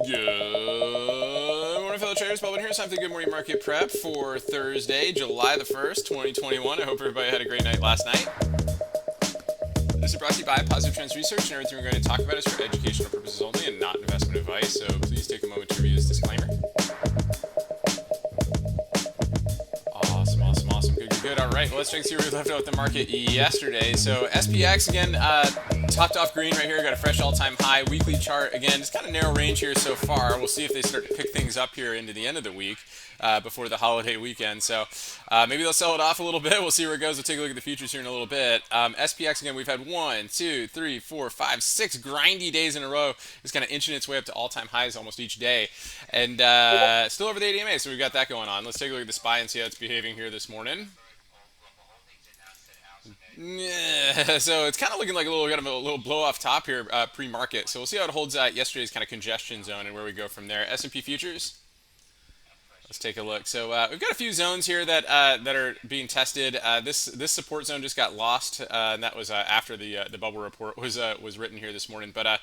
Good morning, fellow traders. Bob here. It's time for the Good Morning Market Prep for Thursday, July the 1st, 2021. I hope everybody had a great night last night. This is brought to you by Positive Trends Research, and everything we're going to talk about is for educational purposes only and not investment advice, so please take a moment to read this disclaimer. Awesome. Good. All right, well, let's check and see where we left out with the market yesterday. So SPX, again, topped off green right here, got a fresh all-time high. Weekly chart, again, it's kind of narrow range here so far. We'll see if they start to pick things up here into the end of the week before the holiday weekend. So maybe they'll sell it off a little bit. We'll see where it goes. We'll take a look at the futures here in a little bit. SPX, again, we've had 1, 2, 3, 4, 5, 6 grindy days in a row. It's kind of inching its way up to all-time highs almost each day. And still over the 80 EMA, so we've got that going on. Let's take a look at the SPY and see how it's behaving here this morning. Yeah, so it's kind of looking like a little blow off top here pre-market. So we'll see how it holds yesterday's kind of congestion zone and where we go from there. S&P futures. Let's take a look. So we've got a few zones here that are being tested. This support zone just got lost, and that was after the bubble report was written here this morning. But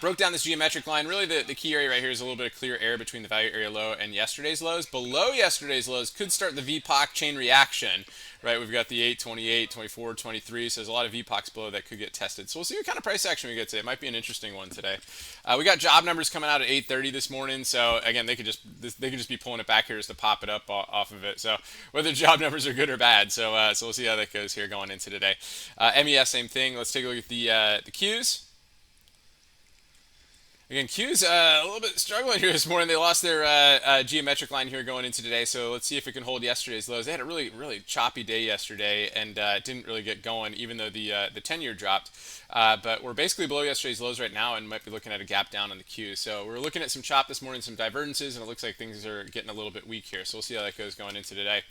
broke down this geometric line. Really, the key area right here is a little bit of clear air between the value area low and yesterday's lows. Below yesterday's lows could start the VPOC chain reaction. Right, we've got the 8, 28, 24, 23, so there's a lot of VPOCs below that could get tested. So we'll see what kind of price action we get today. It might be an interesting one today. We got job numbers coming out at 8:30 this morning, so again, they could just be pulling it back here just to pop it up off of it. So whether job numbers are good or bad, so we'll see how that goes here going into today. MES, same thing. Let's take a look at the Qs. Again, Q's a little bit struggling here this morning. They lost their geometric line here going into today, so let's see if it can hold yesterday's lows. They had a really choppy day yesterday and didn't really get going, even though the 10-year dropped. But we're basically below yesterday's lows right now and might be looking at a gap down on the Q. So we're looking at some chop this morning, some divergences, and it looks like things are getting a little bit weak here. So we'll see how that goes going into today.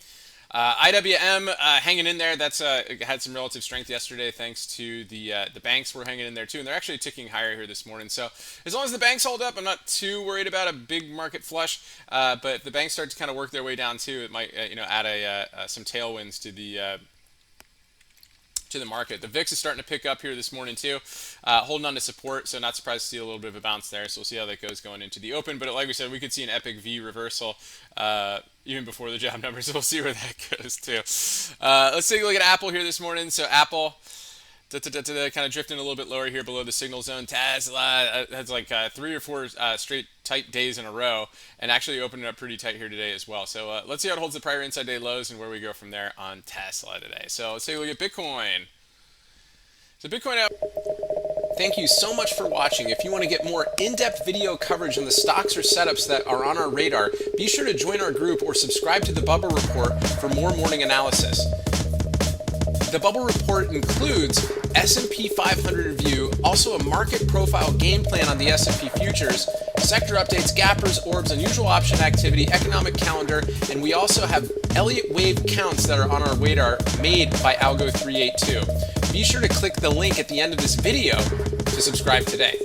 IWM hanging in there. That's had some relative strength yesterday thanks to the banks were hanging in there too, and they're actually ticking higher here this morning. So as long as the banks hold up, I'm not too worried about a big market flush. But if the banks start to kind of work their way down too, it might add some tailwinds to the market. The VIX is starting to pick up here this morning too, holding on to support, so not surprised to see a little bit of a bounce there. So we'll see how that goes going into the open. But like we said, we could see an epic V reversal even before the job numbers. So we'll see where that goes too. Let's take a look at Apple here this morning. So Apple kind of drifting a little bit lower here below the signal zone. Tesla has like 3 or 4 straight tight days in a row, and actually opening up pretty tight here today as well. So let's see how it holds the prior inside day lows and where we go from there on Tesla today. So let's take a look at Bitcoin. So Bitcoin out. Thank you so much for watching. If you want to get more in-depth video coverage on the stocks or setups that are on our radar, be sure to join our group or subscribe to the Bubble Report for more morning analysis. The Bubble Report includes S&P 500 review, also a market profile game plan on the S&P futures, sector updates, gappers, orbs, unusual option activity, economic calendar, and we also have Elliott wave counts that are on our radar made by Algo 382. Be sure to click the link at the end of this video to subscribe today.